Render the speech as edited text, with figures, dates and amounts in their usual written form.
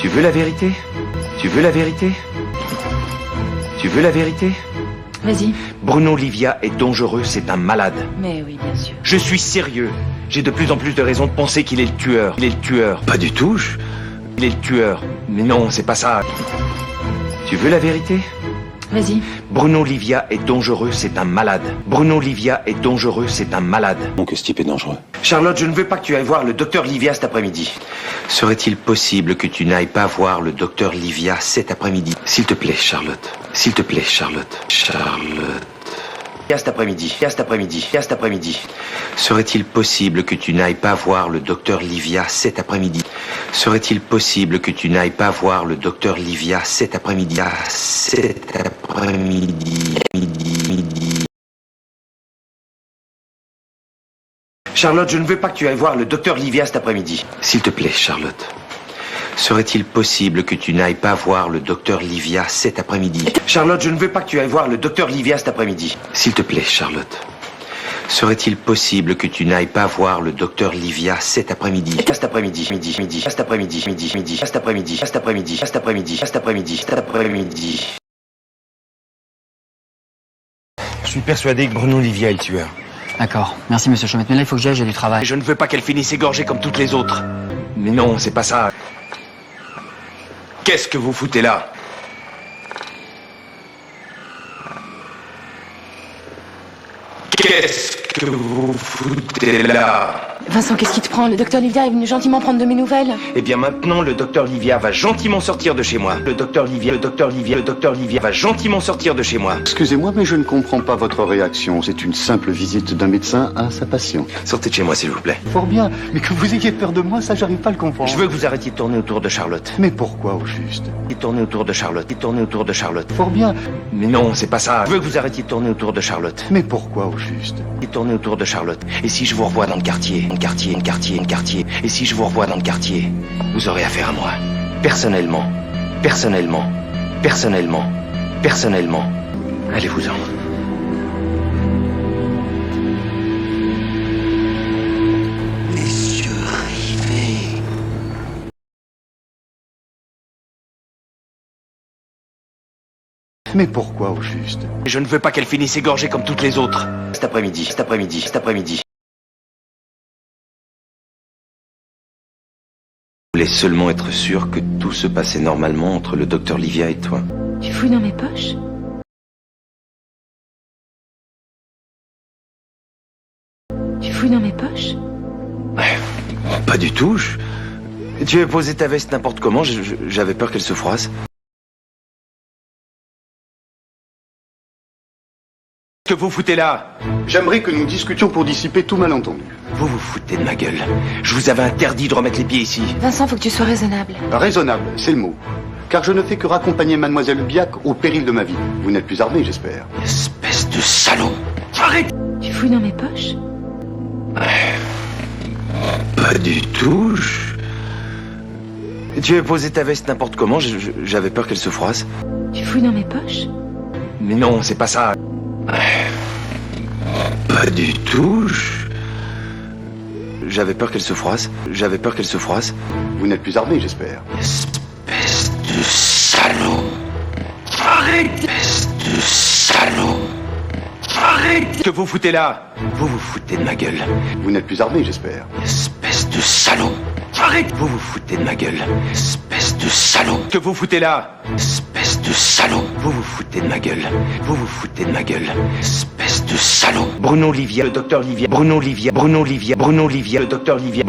Tu veux la vérité? Tu veux la vérité? Tu veux la vérité? Vas-y. Bruno Livia est dangereux, c'est un malade. Mais oui, bien sûr. Je suis sérieux. J'ai de plus en plus de raisons de penser qu'il est le tueur. Il est le tueur. Pas du tout. Il est le tueur. Mais non, c'est pas ça. Tu veux la vérité? Vas-y. Bruno Livia est dangereux, c'est un malade. Bruno Livia est dangereux, c'est un malade. Donc ce type est dangereux. Charlotte, je ne veux pas que tu ailles voir le docteur Livia cet après-midi. Serait-il possible que tu n'ailles pas voir le docteur Livia cet après-midi? S'il te plaît, Charlotte. S'il te plaît, Charlotte. Charlotte. Cet après-midi, cet après-midi, cet après-midi. Serait-il possible que tu n'ailles pas voir le docteur Livia cet après-midi? Serait-il possible que tu n'ailles pas voir le docteur Livia cet après-midi? Cet après-midi, midi. Charlotte, je ne veux pas que tu ailles voir le docteur Livia cet après-midi. S'il te plaît, Charlotte. Serait-il possible que tu n'ailles pas voir le docteur Livia cet après-midi? Charlotte, je ne veux pas que tu ailles voir le docteur Livia cet après-midi. S'il te plaît, Charlotte. Serait-il possible que tu n'ailles pas voir le docteur Livia cet après-midi? Cet après-midi, midi. Cet après-midi, midi. Cet après-midi, cet après-midi, cet après-midi, cet après-midi, cet après-midi. Je suis persuadé que Bruno Livia est le tueur. D'accord. Merci, monsieur Chaumette. Mais là, il faut que j'y aille, j'ai du travail. Et je ne veux pas qu'elle finisse égorgée comme toutes les autres. Mais non, c'est pas ça. Qu'est-ce que vous foutez là? Qu'est-ce que vous foutez là? Vincent, qu'est-ce qui te prend? Le docteur Livia est venu gentiment prendre de mes nouvelles. Eh bien maintenant, le docteur Livia va gentiment sortir de chez moi. Le docteur Livia va gentiment sortir de chez moi. Excusez-moi, mais je ne comprends pas votre réaction. C'est une simple visite d'un médecin à sa patient. Sortez de chez moi, s'il vous plaît. Fort bien, mais que vous ayez peur de moi, ça j'arrive pas à le comprendre. Je veux que vous arrêtiez de tourner autour de Charlotte. Mais pourquoi au juste? Et tourner autour de Charlotte. Et tourner autour de Charlotte. Fort bien, Mais non, c'est pas ça. Je veux que vous arrêtiez de tourner autour de Charlotte. mais pourquoi au juste? Et tourner autour de Charlotte. Et si je vous revois dans le quartier, et si je vous revois dans le quartier, vous aurez affaire à moi. Personnellement. Allez-vous-en. Les yeux rivés. Mais pourquoi au juste? Je ne veux pas qu'elle finisse égorgée comme toutes les autres. Cet après-midi. Je voulais seulement être sûr que tout se passait normalement entre le docteur Livia et toi. Tu fouilles dans mes poches? Tu fouilles dans mes poches? Pas du tout. Tu avais posé ta veste n'importe comment, j'avais peur qu'elle se froisse. Que vous foutez là? J'aimerais que nous discutions pour dissiper tout malentendu. Vous vous foutez de ma gueule. Je vous avais interdit de remettre les pieds ici. Vincent, faut que tu sois raisonnable. Raisonnable, c'est le mot. Car je ne fais que raccompagner Mademoiselle Biac au péril de ma vie. Vous n'êtes plus armé, j'espère. Espèce de salaud. Arrête! Tu fouilles dans mes poches? Pas du tout. Tu avais posé ta veste n'importe comment, j'avais peur qu'elle se froisse. Tu fouilles dans mes poches? Mais non, c'est pas ça. Pas du tout. J'avais peur qu'elle se froisse. Vous n'êtes plus armé, j'espère. Espèce de salaud. Arrête! Espèce de salaud. Arrête! Que vous foutez là? Vous vous foutez de ma gueule. Vous n'êtes plus armé, j'espère. Espèce de salaud. Arrête! Vous vous foutez de ma gueule. Espèce de salaud. Que vous foutez là? Espèce de salaud. Vous vous foutez de ma gueule. Espèce de salaud. Bruno Livia, le docteur Livia. Le docteur Livia.